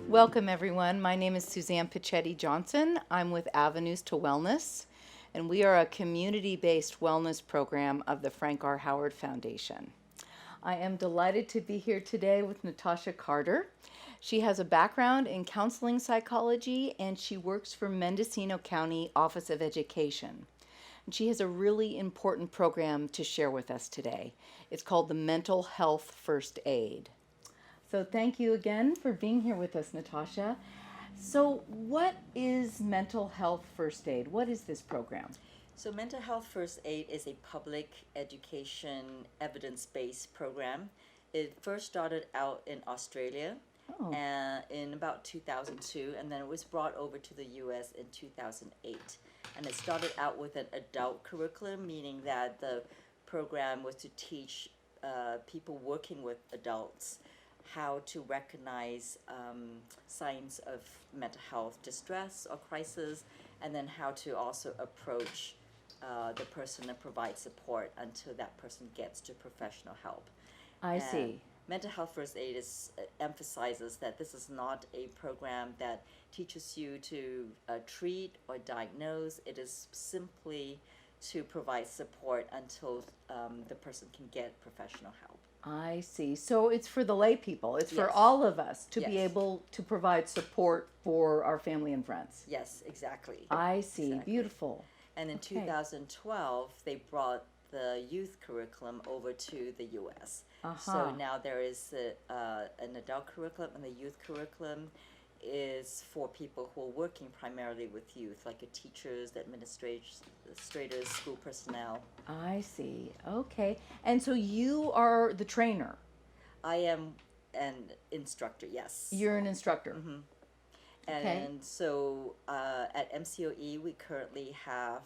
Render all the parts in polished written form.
Welcome, everyone. My name is Suzanne Pichetti Johnson. I'm with Avenues to Wellness, and we are a community-based wellness program of the Frank R. Howard Foundation. I am delighted to be here today with Natasha Carter. She has a background in counseling psychology, and she works for Mendocino County Office of Education. And she has a really important program to share with us today. It's called the Mental Health First Aid. So thank you again for being here with us, Natasha. So what is Mental Health First Aid? What is this program? So Mental Health First Aid is a public education evidence-based program. It first started out in Australia in about 2002, and then it was brought over to the US in 2008. And it started out with an adult curriculum, meaning that the program was to teach people working with adults how to recognize signs of mental health distress or crisis, and then how to also approach the person and provide support until that person gets to professional help. I see. Mental Health First Aid emphasizes that this is not a program that teaches you to treat or diagnose. It is simply to provide support until the person can get professional help. I see. So it's for the lay people. It's for Yes. all of us to be Yes. able to provide support for our family and friends. Yes, exactly. I see. Exactly. Beautiful. And in Okay. 2012, they brought the youth curriculum over to the US. So Uh-huh. now there is an adult curriculum, and the youth curriculum is for people who are working primarily with youth, like your teachers, the administrators, school personnel. I see. Okay. And so you are the trainer. I am an instructor, yes. You're an instructor. Mhm. Okay. And so at MCOE, we currently have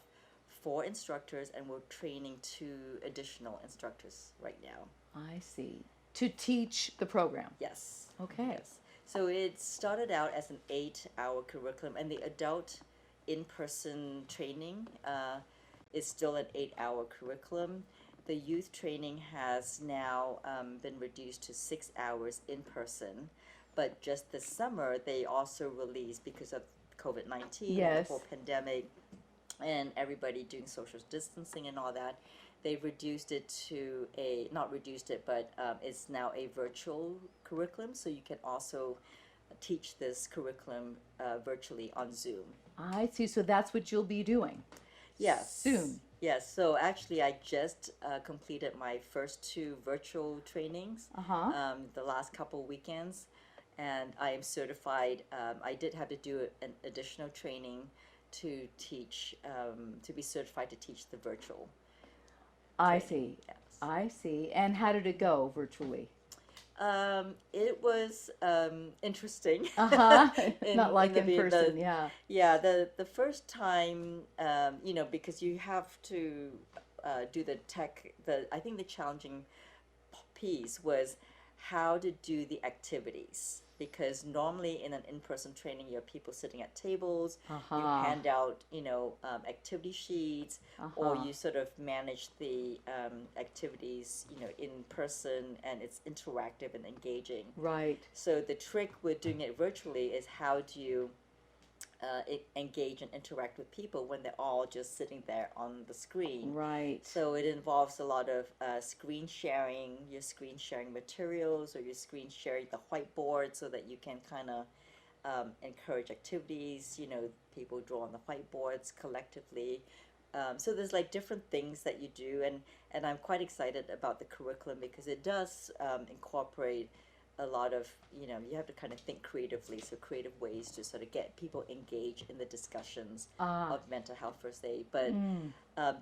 4 instructors, and we're training 2 additional instructors right now. I see. To teach the program. Yes. Okay. Yes. So it started out as an 8-hour curriculum, and the adult in-person training is still an 8-hour curriculum. The youth training has now been reduced to 6 hours in person, but just this summer they also released, because of COVID-19 and Yes. the whole pandemic and everybody doing social distancing and all that, they reduced it to not reduced it, but it's now a virtual curriculum, so you can also teach this curriculum virtually on Zoom. I see. So that's what you'll be doing. Yes. Soon. Yes, so actually I just completed my first 2 virtual trainings the last couple weekends, and I am certified. I did have to do an additional training to teach, to be certified to teach the virtual. I training. see. Yes. I see. And how did it go virtually? It was interesting. Uh-huh. Not in like the in be- the- person, yeah. Yeah, the first time, because you have to do the tech. I think the challenging piece was how to do the activities, because normally in an in-person training you have people sitting at tables, you Uh-huh. hand out activity sheets, or Uh-huh. you sort of manage the activities in person, and it's interactive and engaging. Right. So the trick with doing it virtually is how do you engage and interact with people when they're all just sitting there on the screen. Right. So it involves a lot of screen sharing, your screen sharing materials, or your screen sharing the whiteboard, so that you can kind of encourage activities. People draw on the whiteboards collectively. So there's like different things that you do, and I'm quite excited about the curriculum, because it does incorporate a lot of, you have to kind of think creatively, so creative ways to sort of get people engaged in the discussions of mental health first aid. But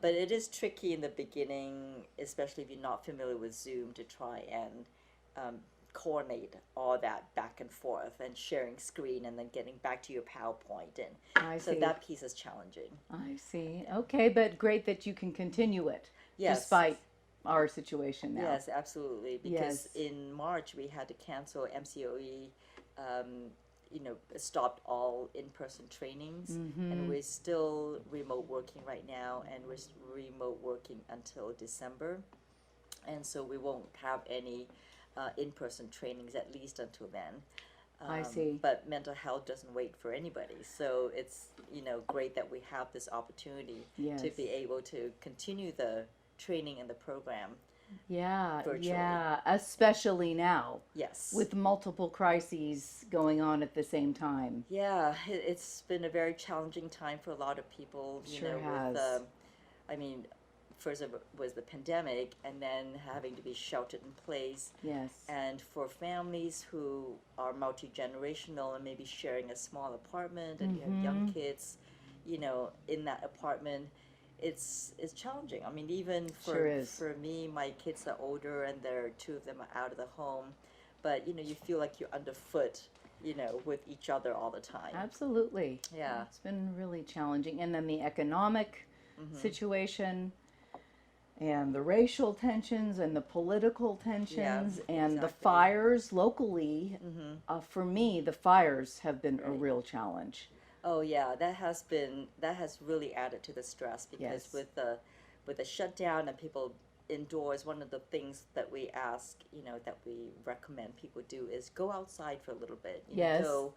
it is tricky in the beginning, especially if you're not familiar with Zoom, to try and coordinate all that back and forth, and sharing screen, and then getting back to your PowerPoint, and I so see. that piece is challenging. I see. Okay, but great that you can continue it Yes. despite our situation now. Yes, absolutely. Because Yes. in March we had to cancel MCOE, stopped all in-person trainings, and we're still remote working right now, and we're remote working until December, and so we won't have any in-person trainings, at least until then. I see. But mental health doesn't wait for anybody. So it's, great that we have this opportunity Yes. to be able to continue the training and the program. Yeah, Virtually. yeah, especially now Yes. with multiple crises going on at the same time. Yeah, it's been a very challenging time for a lot of people, Sure with, has. I mean, first it was the pandemic and then having to be sheltered in place. Yes. And for families who are multi-generational and maybe sharing a small apartment and you have young kids, in that apartment, it's challenging. I mean, even Sure is. for me, my kids are older and two of them are out of the home, but you feel like you're underfoot, with each other all the time. Absolutely. Yeah. It's been really challenging. And then the economic situation and the racial tensions and the political tensions and the exactly. fires locally. For me, the fires have been a Right. real challenge. Oh yeah, that has really added to the stress because Yes. with the shutdown and people indoors, one of the things that we ask, that we recommend people do is go outside for a little bit. Yes. Go,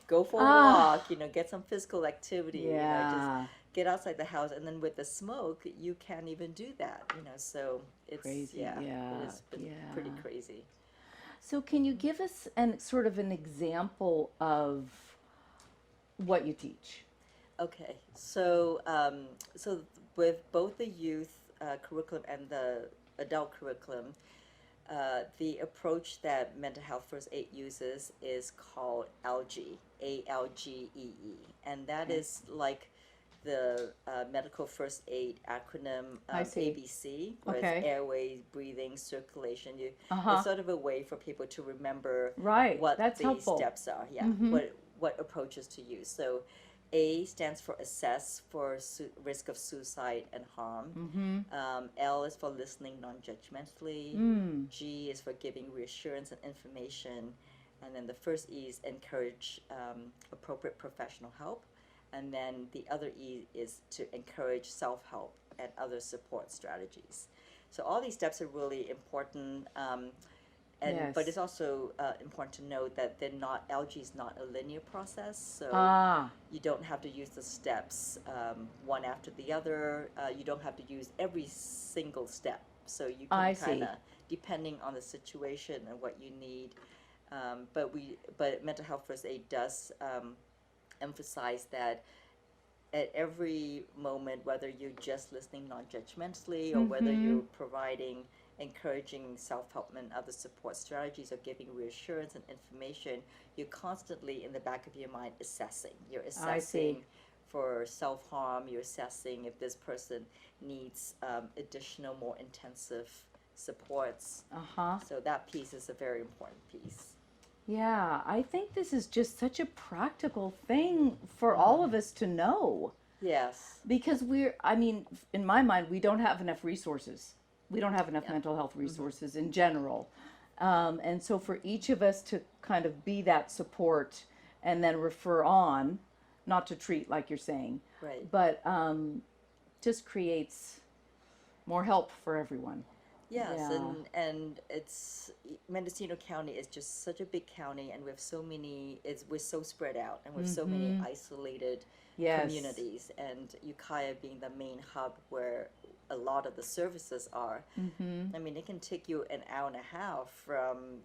go for a Ah. walk. Get some physical activity. Yeah. Just get outside the house. And then with the smoke, you can't even do that. So it's Crazy. yeah, Yeah. it has been Yeah. pretty crazy. So can you give us sort of an example of what you teach? Okay, so with both the youth curriculum and the adult curriculum, the approach that Mental Health First Aid uses is called ALGEE, ALGEE, and that Okay. is like the medical first aid acronym I see. ABC, where Okay. it's airways, breathing, circulation. Uh-huh. It's sort of a way for people to remember Right. what That's the helpful. steps are. Yeah, what approaches to use. So A stands for assess for risk of suicide and harm. L is for listening non-judgmentally. G is for giving reassurance and information. And then the first E is encourage appropriate professional help. And then the other E is to encourage self-help and other support strategies. So all these steps are really important. Yes. But it's also important to note that ALGEE is not a linear process, so you don't have to use the steps one after the other. You don't have to use every single step, so you I can see. kind of, depending on the situation and what you need. But Mental Health First Aid does emphasize that at every moment, whether you're just listening non-judgmentally or whether you're providing encouraging self-help and other support strategies or giving reassurance and information, you're constantly in the back of your mind assessing. You're assessing for self-harm, you're assessing if this person needs additional, more intensive supports. So that piece is a very important piece. Yeah, I think this is just such a practical thing for all of us to know. Yes. Because in my mind, we don't have enough resources. We don't have enough mental health resources in general. And so for each of us to kind of be that support and then refer on, not to treat like you're saying, Right. but just creates more help for everyone. Yes, Yeah. and it's Mendocino County is just such a big county, and we have so many. We're so spread out, and we have so many isolated communities, and Ukiah being the main hub where a lot of the services are. I mean, it can take you an hour and a half from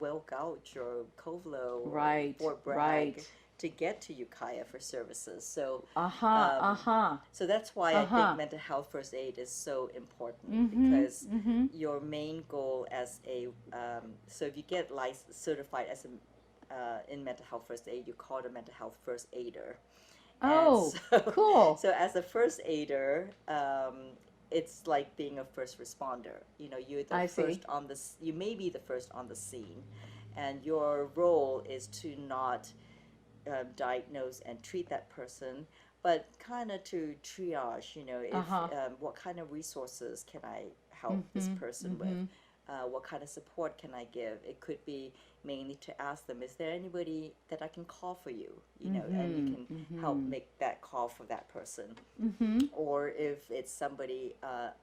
Will Gouch or Covelo or Fort Bragg to get to Ukiah for services. So so that's why I think mental health first aid is so important because your main goal as a so if you get certified as a in mental health first aid, you call it a mental health first aider. Oh, cool. So as a first aider, it's like being a first responder. You're the first on the. You may be the first on the scene, and your role is to not diagnose and treat that person, but kind of to triage. If what kind of resources can I help this person with? What kind of support can I give? It could be mainly to ask them, is there anybody that I can call for you? And you can help make that call for that person. Or if it's somebody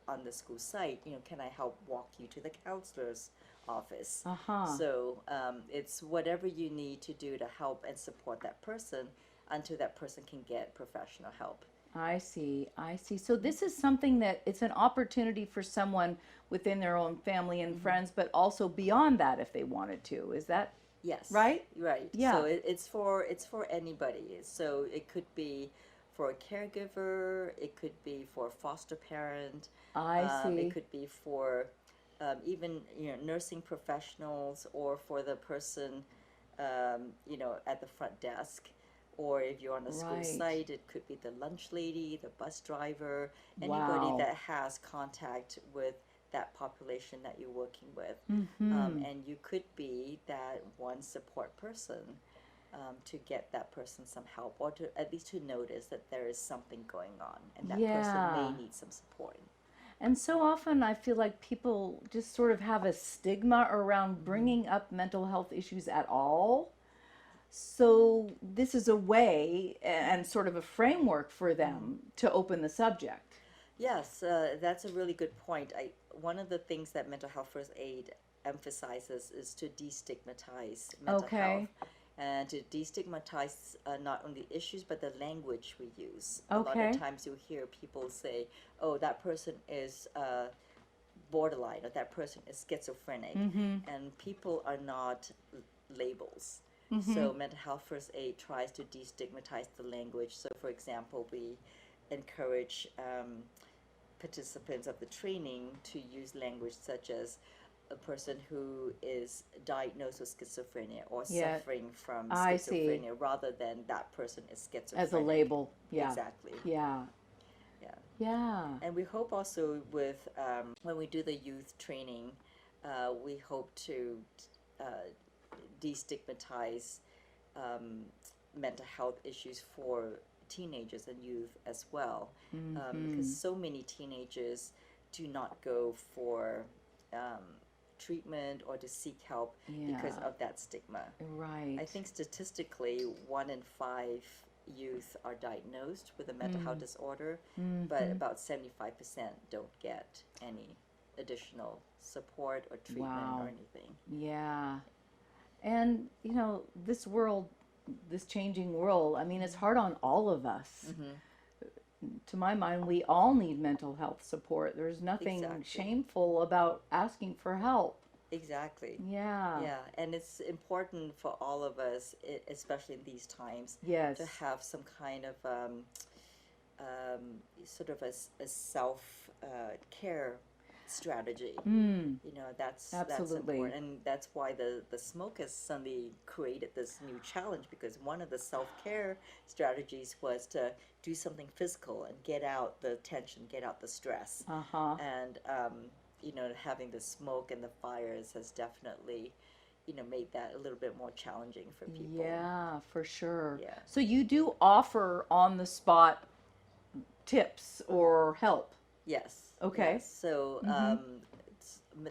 on the school site, can I help walk you to the counselors office. Uh-huh. So it's whatever you need to do to help and support that person until that person can get professional help. I see. I see. So this is something that it's an opportunity for someone within their own family and friends, but also beyond that if they wanted to. Is that Yes. right? Right. Yeah. So it's for anybody. So it could be for a caregiver. It could be for a foster parent. I It see. could be for even nursing professionals, or for the person at the front desk. Or if you're on a school Right. site, it could be the lunch lady, the bus driver, anybody Wow. that has contact with that population that you're working with. Mm-hmm. And you could be that one support person to get that person some help, or to at least to notice that there is something going on and that person Yeah. may need some support. And so often I feel like people just sort of have a stigma around bringing up mental health issues at all. So this is a way and sort of a framework for them to open the subject. Yes, that's a really good point. One of the things that Mental Health First Aid emphasizes is to destigmatize mental Okay. health, and to destigmatize not only issues but the language we use. A lot Okay. of times you hear people say, "Oh, that person is borderline," or "that person is schizophrenic," and people are not labels. So Mental Health First Aid tries to destigmatize the language. So, for example, we encourage participants of the training to use language such as a person who is diagnosed with schizophrenia or Yeah, suffering from I see. schizophrenia, rather than that person is schizophrenic. As a label. Yeah. Exactly. Yeah. Yeah. Yeah. And we hope also with when we do the youth training, we hope to destigmatize mental health issues for teenagers and youth as well, because so many teenagers do not go for treatment or to seek help because Yeah. of that stigma. Right. I think statistically 1 in 5 youth are diagnosed with a mental health disorder, but about 75% don't get any additional support or treatment Wow. or anything. Yeah. And, this world, this changing world, I mean, it's hard on all of us. To my mind, we all need mental health support. There's nothing Exactly. shameful about asking for help. Exactly. Yeah. Yeah, and it's important for all of us, especially in these times, Yes. to have some kind of sort of a self care strategy. That's Absolutely. important, and that's why the smoke has suddenly created this new challenge, because one of the self care strategies was to do something physical and get out the tension, get out the stress, Uh-huh. and having the smoke and the fires has definitely made that a little bit more challenging for people. Yeah, for sure. Yeah. So you do offer on the spot tips or help. Yes. Okay. Yes. So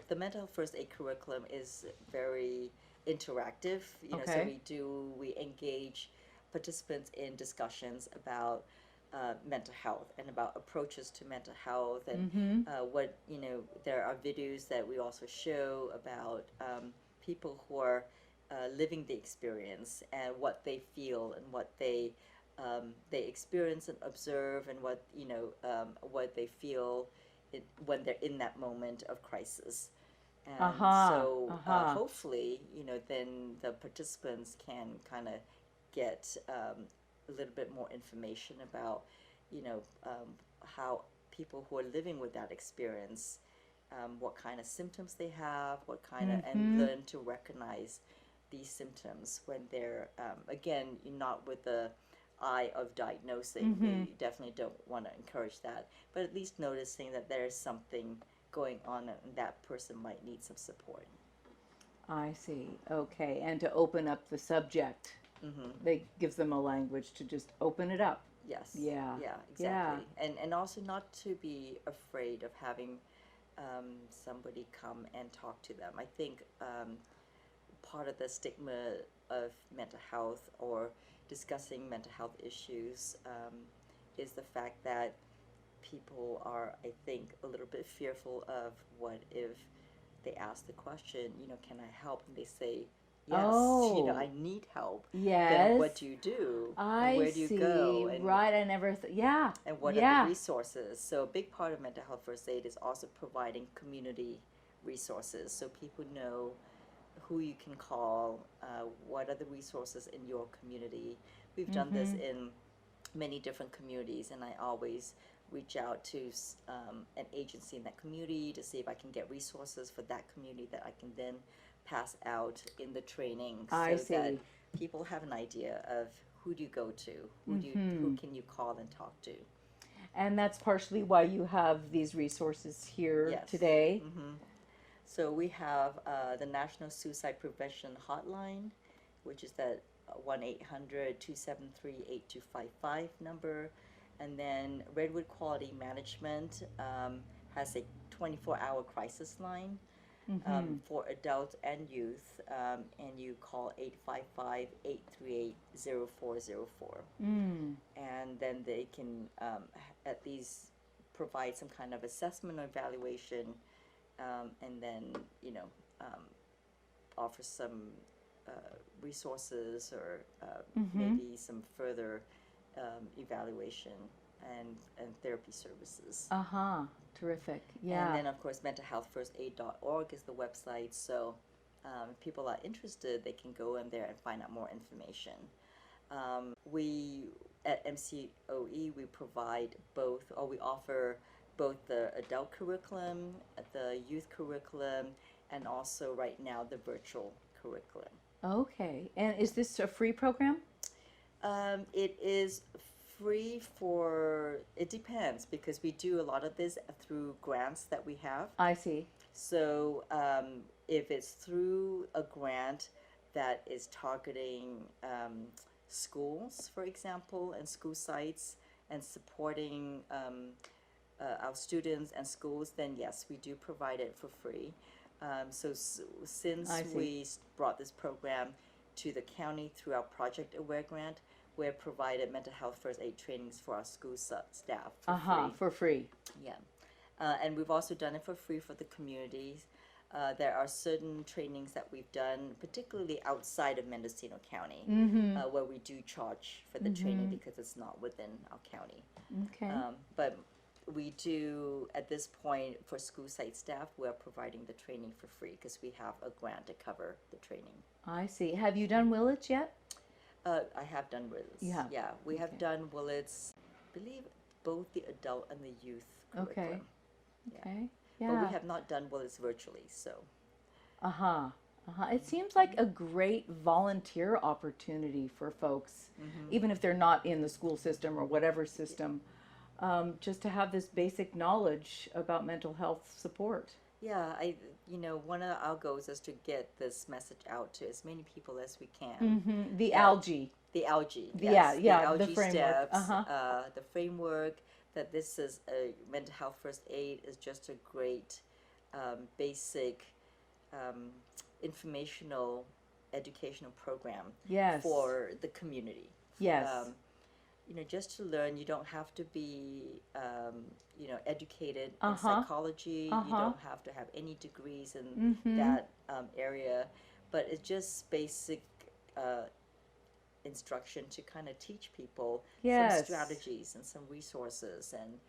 the mental health first aid curriculum is very interactive. So Okay. we engage participants in discussions about mental health and about approaches to mental health, and what there are videos that we also show about people who are living the experience and what they feel and what they experience and observe, and what they feel when they're in that moment of crisis. And so hopefully, then the participants can kind of get a little bit more information about, how people who are living with that experience, what kind of symptoms they have, what kind of, and learn to recognize these symptoms when they're, again, not with the eye of diagnosing. We definitely don't want to encourage that, but at least noticing that there's something going on and that person might need some support. I see. Okay. And to open up the subject, they gives them a language to just open it up. Yes. Yeah. Yeah, exactly. And also not to be afraid of having somebody come and talk to them. I think part of the stigma of mental health or discussing mental health issues is the fact that people are, I think, a little bit fearful of what if they ask the question, can I help? And they say, yes, Oh. I need help. Yes. Then what do you do? And I where do you see. go? And, Right. I never. Yeah. and what are Yeah. the resources? So a big part of mental health first aid is also providing community resources, so people know who you can call, what are the resources in your community. We've done this in many different communities, and I always reach out to an agency in that community to see if I can get resources for that community that I can then pass out in the training, I so that see. people have an idea of who do you go to, who can you call and talk to. And that's partially why you have these resources here Yes. today. So we have the National Suicide Prevention Hotline, which is that 1-800-273-8255 number. And then Redwood Quality Management has a 24-hour crisis line for adults and youth, and you call 855-838-0404. And then they can at least provide some kind of assessment or evaluation, and then offer some resources or maybe some further evaluation and therapy services. Terrific. Yeah. And then of course mentalhealthfirstaid.org is the website, so if people are interested, they can go in there and find out more information. We at MCOE, we provide both, or we offer both the adult curriculum, the youth curriculum, and also right now the virtual curriculum. Okay. And is this a free program? It is free it depends, because we do a lot of this through grants that we have. I see. So if it's through a grant that is targeting schools, for example, and school sites, and supporting our students and schools, then yes, we do provide it for free. Since we brought this program to the county through our Project Aware grant, we've provided mental health first aid trainings for our school staff for free. For free. Yeah. And we've also done it for free for the communities. There are certain trainings that we've done, particularly outside of Mendocino County, where we do charge for the training because it's not within our county. Okay. But we do, at this point, for school site staff, we're providing the training for free because we have a grant to cover the training. I see. Have you done Willits yet? I have done Willits. You have? Yeah, we have done Willits, I believe both the adult and the youth curriculum. Okay. Yeah. Okay. Yeah. But we have not done Willits virtually, so. It seems like a great volunteer opportunity for folks, even if they're not in the school system or whatever system, just to have this basic knowledge about mental health support. Yeah, one of our goals is to get this message out to as many people as we can. The algae. The algae, Yeah, yes. yeah, The algae the framework. steps, the framework, that this is a mental health first aid is just a great basic informational educational program for the community. Yes. Just to learn, you don't have to be, educated in psychology. You don't have to have any degrees in that area, but it's just basic instruction to kind of teach people some strategies and some resources, and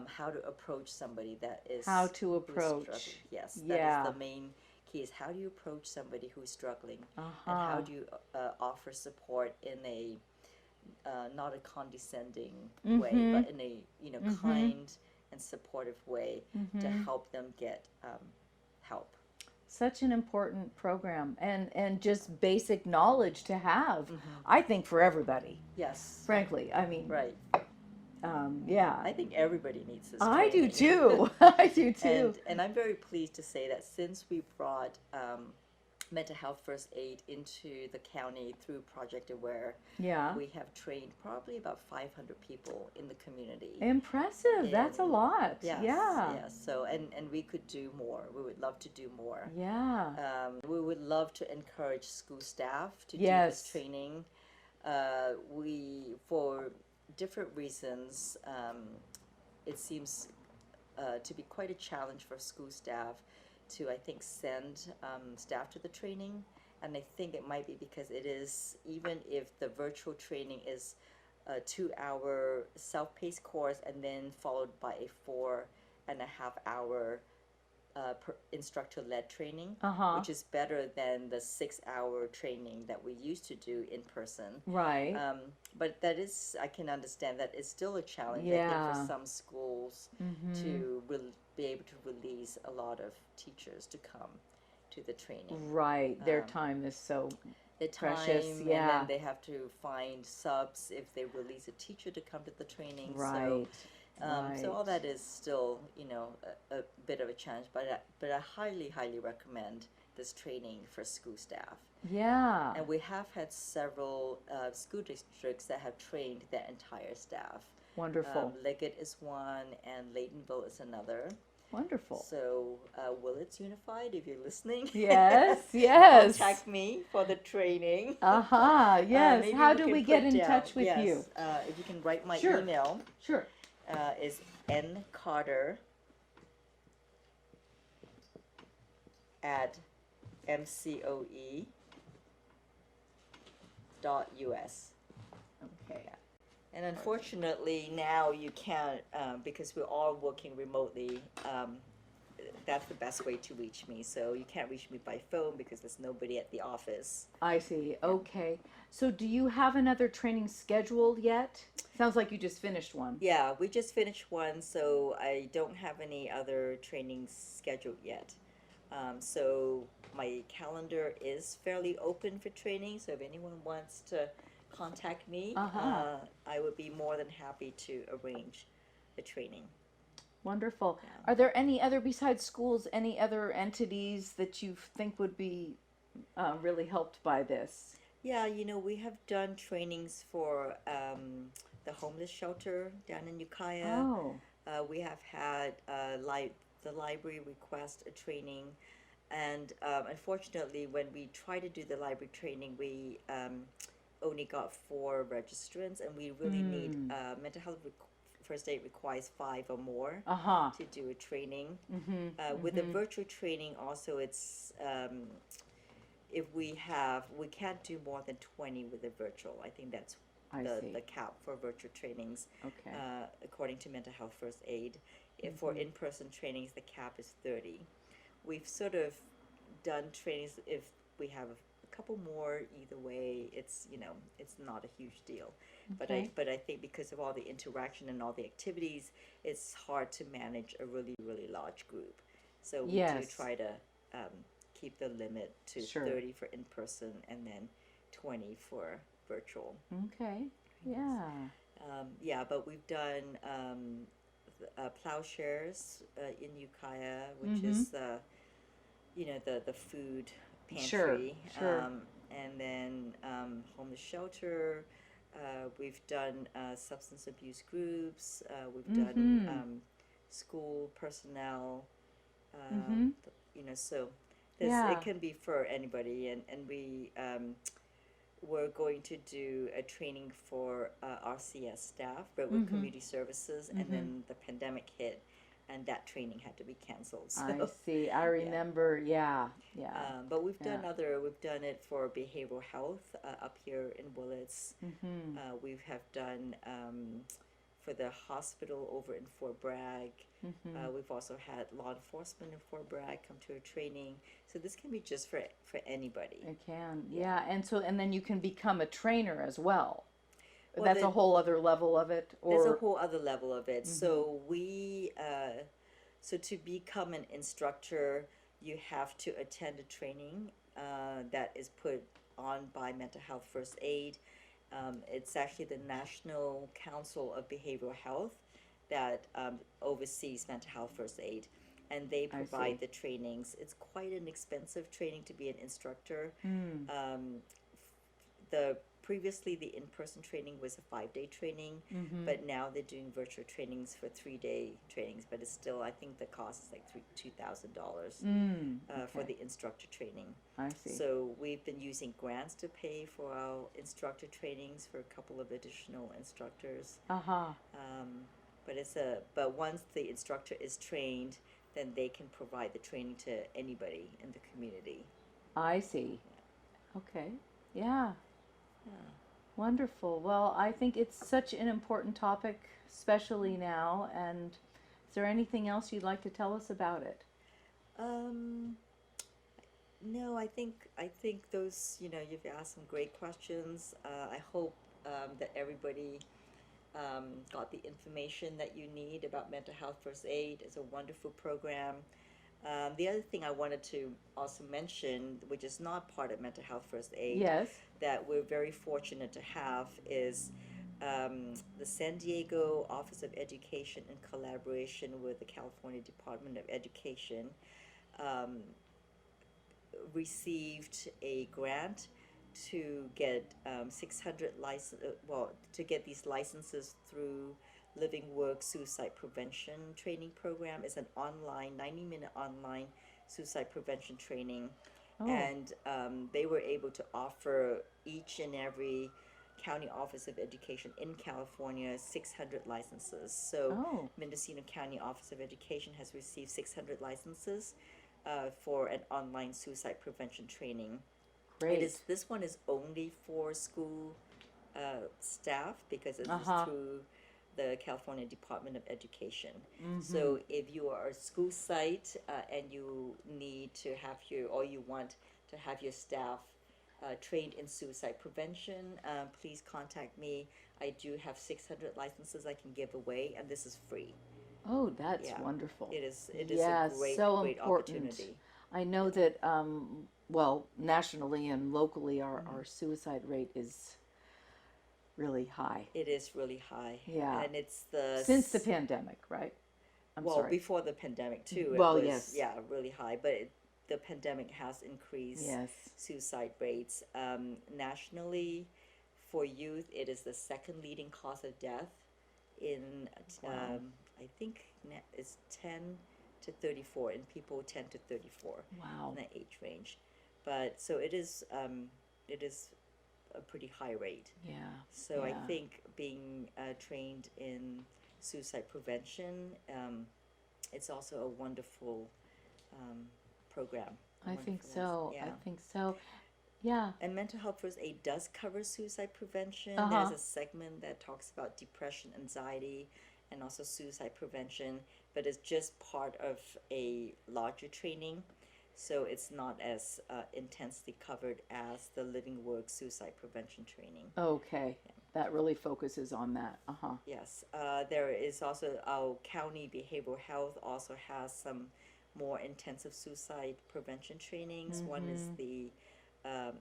how to approach somebody that is struggling. Yes, that is the main key, is how do you approach somebody who's struggling, and how do you offer support in a not a condescending way, but in a kind and supportive way to help them get help. Such an important program, and just basic knowledge to have, I think, for everybody. Yes. Frankly, I mean. Right. Yeah. I think everybody needs this I training. do too. I do too. And I'm very pleased to say that since we brought mental health first aid into the county through Project Aware, we have trained probably about 500 people in the community. Impressive. That's a lot. Yes, yeah. Yes. So, and we could do more. We would love to do more. Yeah. We would love to encourage school staff to do this training. For different reasons, it seems to be quite a challenge for school staff to, I think, send staff to the training. And I think it might be because it is, even if the virtual training is a 2-hour self-paced course and then followed by a 4.5-hour instructor-led training, Uh-huh. which is better than the 6-hour training that we used to do in person. Right. But that is, I can understand that it's still a challenge, I Yeah. think, for some schools to be able to release a lot of teachers to come to the training. Right. Their time is so The time, precious. and Yeah. then they have to find subs if they release a teacher to come to the training. Right. So all that is still, you know, a bit of a challenge, but I highly, highly recommend this training for school staff. Yeah. And we have had several school districts that have trained their entire staff. Wonderful. Liggett is one, and Laytonville is another. Wonderful. So Willits Unified, if you're listening, Yes, yes. contact me for the training. Uh-huh, yes. Maybe How we do can we get put in down- touch with yes, you? if you can write my Sure. email, Sure. is ncarter@mcoe.us. Okay. And unfortunately, now you can't, because we're all working remotely, that's the best way to reach me. So you can't reach me by phone because there's nobody at the office. I see. Okay. So do you have another training scheduled yet? Sounds like you just finished one. Yeah, we just finished one, so I don't have any other trainings scheduled yet. So my calendar is fairly open for training, so if anyone wants to contact me, I would be more than happy to arrange the training. Wonderful. Yeah. Are there any other, besides schools, any other entities that you think would be really helped by this? Yeah, you know, we have done trainings for the homeless shelter down in Ukiah. Oh. We have had the library request a training, and unfortunately, when we tried to do the library training, we only got 4 registrants, and we really need mental health first aid requires 5 or more to do a training. With the virtual training, also, it's if we can't do more than 20 with the virtual. I think that's the cap for virtual trainings. Okay. According to mental health first aid. For in-person trainings, the cap is 30. We've sort of done trainings if we have a couple more. Either way, it's, you know, it's not a huge deal. Okay. But I think because of all the interaction and all the activities, it's hard to manage a really, really large group. So we do try to keep the limit to 30 for in-person and then 20 for virtual. Okay. Yeah. Yeah, but we've done plowshares in Ukiah, which is the, you know, the food pantry. Sure. And then homeless shelter. We've done substance abuse groups. We've done school personnel. You know, so it can be for anybody. And we we're going to do a training for RCS staff, Redwood Community Services, and then the pandemic hit, and that training had to be canceled. So, I see. I remember. Yeah. But we've done we've done it for behavioral health up here in Willits. We have done for the hospital over in Fort Bragg. We've also had law enforcement in Fort Bragg come to a training. So this can be just for anybody. It can, yeah. And then you can become a trainer as well. Well, that's a whole other level of it. There's a whole other level of it. So so to become an instructor, you have to attend a training that is put on by Mental Health First Aid. It's actually the National Council of Behavioral Health that oversees mental health first aid, and they provide the trainings. It's quite an expensive training to be an instructor. Previously the in-person training was a 5-day training, but now they're doing virtual trainings for 3-day trainings. But it's still, I think the cost is like $2,000 for the instructor training. I see. So we've been using grants to pay for our instructor trainings for a couple of additional instructors. But once the instructor is trained, then they can provide the training to anybody in the community. I see. Okay. Yeah. Yeah. Wonderful. Well, I think it's such an important topic, especially now. And is there anything else you'd like to tell us about it? No, I think those, you've asked some great questions. I hope that everybody got the information that you need about mental health first aid. It's a wonderful program. The other thing I wanted to also mention, which is not part of mental health first aid, Yes. that we're very fortunate to have is the San Diego Office of Education in collaboration with the California Department of Education received a grant to get 600 to get these licenses through Living Work Suicide Prevention Training Program. It's an online 90-minute online suicide prevention training. Oh. And they were able to offer each and every county office of education in California 600 licenses. So Oh. Mendocino County Office of Education has received 600 licenses for an online suicide prevention training. Great. This one is only for school staff because it is through the California Department of Education. So if you are a school site and you need to have you want to have your staff trained in suicide prevention, please contact me. I do have 600 licenses I can give away, and this is free. Oh, that's Yeah. wonderful. It is Yeah, a great so great important. opportunity. I know that, well, nationally and locally, our suicide rate is really high. It is really high. Yeah. And it's the Since the pandemic, right? I'm well, sorry. before the pandemic too. Well, it was, yes. Yeah, really high. But the pandemic has increased Yes. suicide rates. Nationally, for youth, it is the second leading cause of death in, Wow. I think it's 10 to 34, and people 10 to 34 Wow. in that age range. But so it is a pretty high rate. Yeah. So I Yeah. think being trained in suicide prevention, it's also a wonderful program. I think Wonderful. so. Yeah. I think so. Yeah. And mental health first aid does cover suicide prevention. Uh-huh. There's a segment that talks about depression, anxiety, and also suicide prevention, but it's just part of a larger training. So it's not as intensely covered as the Living Work Suicide Prevention Training. Okay. That really focuses on that. Uh-huh. Yes. There is also our county behavioral health also has some more intensive suicide prevention trainings. One is the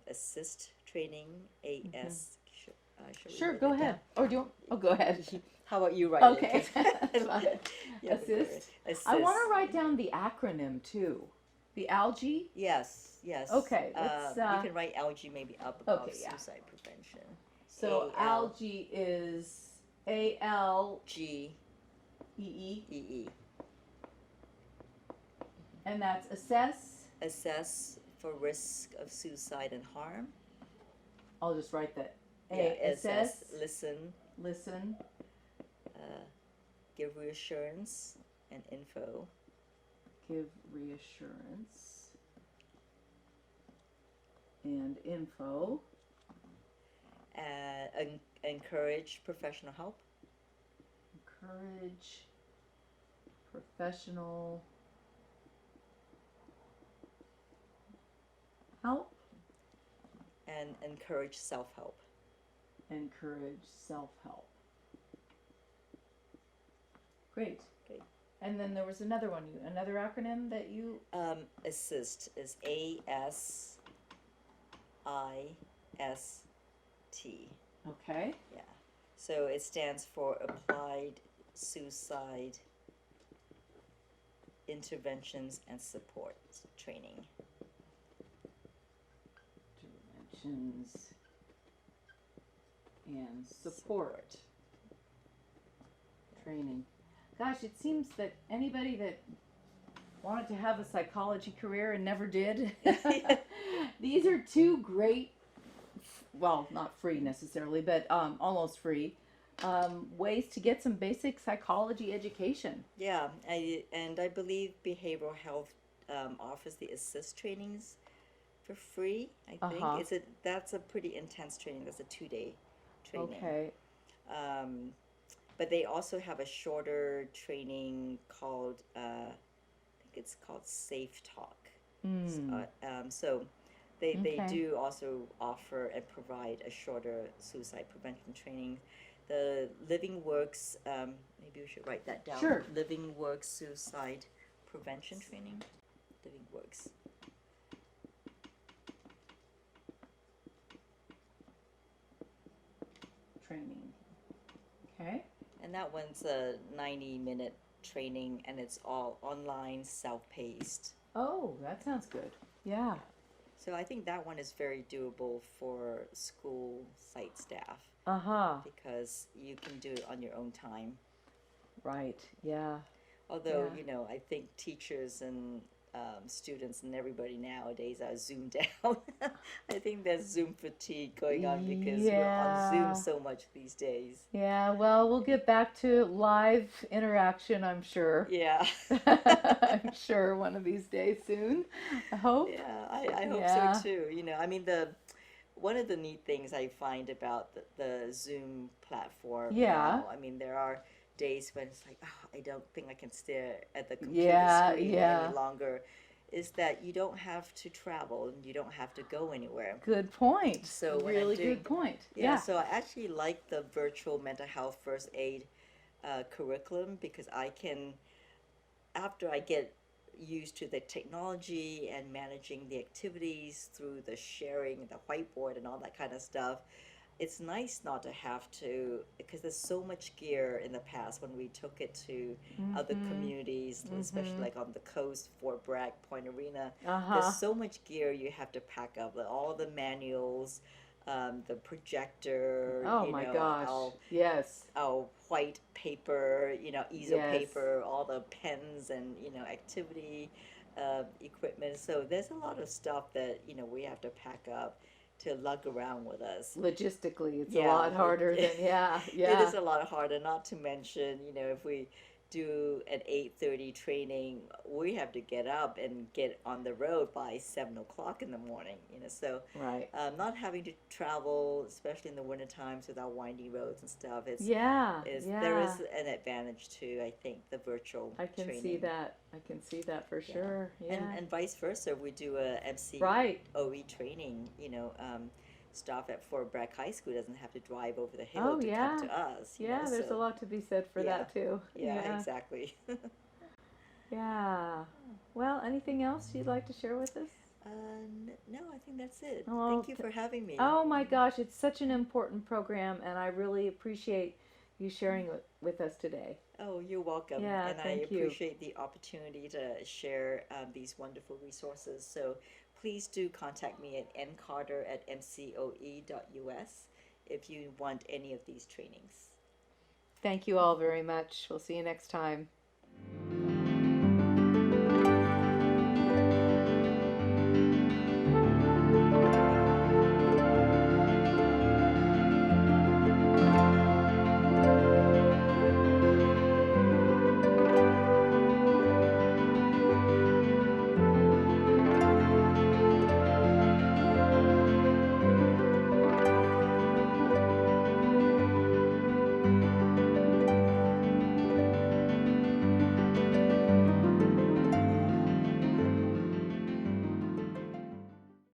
assist training, AS. Shall we Sure, write go that ahead. down? Or do you, oh, go ahead. How about you write Okay. it? Fine. Yeah, Assist. Assist. I want to write down the acronym too. The algae. Yes, yes. Okay, let's, you can write algae maybe up above okay, yeah. suicide prevention. So AL. algae is ALGEE, GEE. and that's assess. Assess for risk of suicide and harm. I'll just write that. Assess, listen, listen, give reassurance and info. give reassurance and info. Encourage professional help. Encourage professional help. And encourage self-help. Encourage self-help. Great. Great. And then there was another one, another acronym that you. Assist is ASIST. Okay. Yeah. So it stands for Applied Suicide Interventions and Support Training. Interventions and support training. Gosh, it seems that anybody that wanted to have a psychology career and never did, these are two great, well, not free necessarily, but almost free ways to get some basic psychology education. Yeah, I believe behavioral health offers the assist trainings for free. I think Uh-huh. that's a pretty intense training. That's a 2-day training. Okay. Um, but they also have a shorter training called I think it's called Safe Talk. Mm. So they Okay. do also offer and provide a shorter suicide prevention training. The Living Works, maybe we should write that down. Sure. Living Works Suicide Prevention Training. Living Works. Training. Okay. And that one's a 90-minute training, and it's all online, self-paced. Oh, that sounds good. Yeah. So I think that one is very doable for school site staff Uh-huh. because you can do it on your own time. Right. Yeah. Although, Yeah. I think teachers and students and everybody nowadays are zoomed out. I think there's Zoom fatigue going on because we're on Yeah. Zoom so much these days. Yeah, well, we'll get back to live interaction, I'm sure. Yeah. I'm sure one of these days soon. I hope. Yeah, I hope Yeah. so too. I mean, one of the neat things I find about the Zoom platform Yeah. now, I mean, there are days when it's like, oh, I don't think I can stare at the computer Yeah, screen yeah. any longer, is that you don't have to travel and you don't have to go anywhere. Good point. So when Really I'm doing, good point. yeah, so I actually like the virtual mental health first aid curriculum because I can, after I get used to the technology and managing the activities through the sharing, the whiteboard, and all that kind of stuff, it's nice not to have to, because there's so much gear in the past when we took it to other communities, especially like on the coast, Fort Bragg, Point Arena. Uh-huh. There's so much gear you have to pack up, like all the manuals, the projector, Oh my gosh. Yes. our white paper, easel Yes. paper, all the pens and, activity equipment. So there's a lot of stuff that, we have to pack up to lug around with us. Logistically, it's a Yeah, lot harder than, yeah, It yeah. is a lot harder, not to mention, if we do an 8:30 training, we have to get up and get on the road by 7 o'clock in the morning, so Right. not having to travel, especially in the winter times with our windy roads and stuff, Yeah, there yeah. is an advantage to, I think, the virtual I can training. see that. I can see that for sure. Yeah. And vice versa, we do a Right. MCOE training, staff at Fort Bragg High School doesn't have to drive over the hill Oh, to yeah. come to us. Yeah, there's a lot to be said for Yeah. that too. Yeah, exactly. Yeah. Well, anything else you'd like to share with us? No, I think that's it. Oh, Thank you for having me. Oh my gosh, it's such an important program, and I really appreciate you sharing it with us today. Oh, you're welcome. Yeah, And I thank you. appreciate the opportunity to share these wonderful resources. So please do contact me at ncarter@mcoe.us if you want any of these trainings. Thank you all very much. We'll see you next time.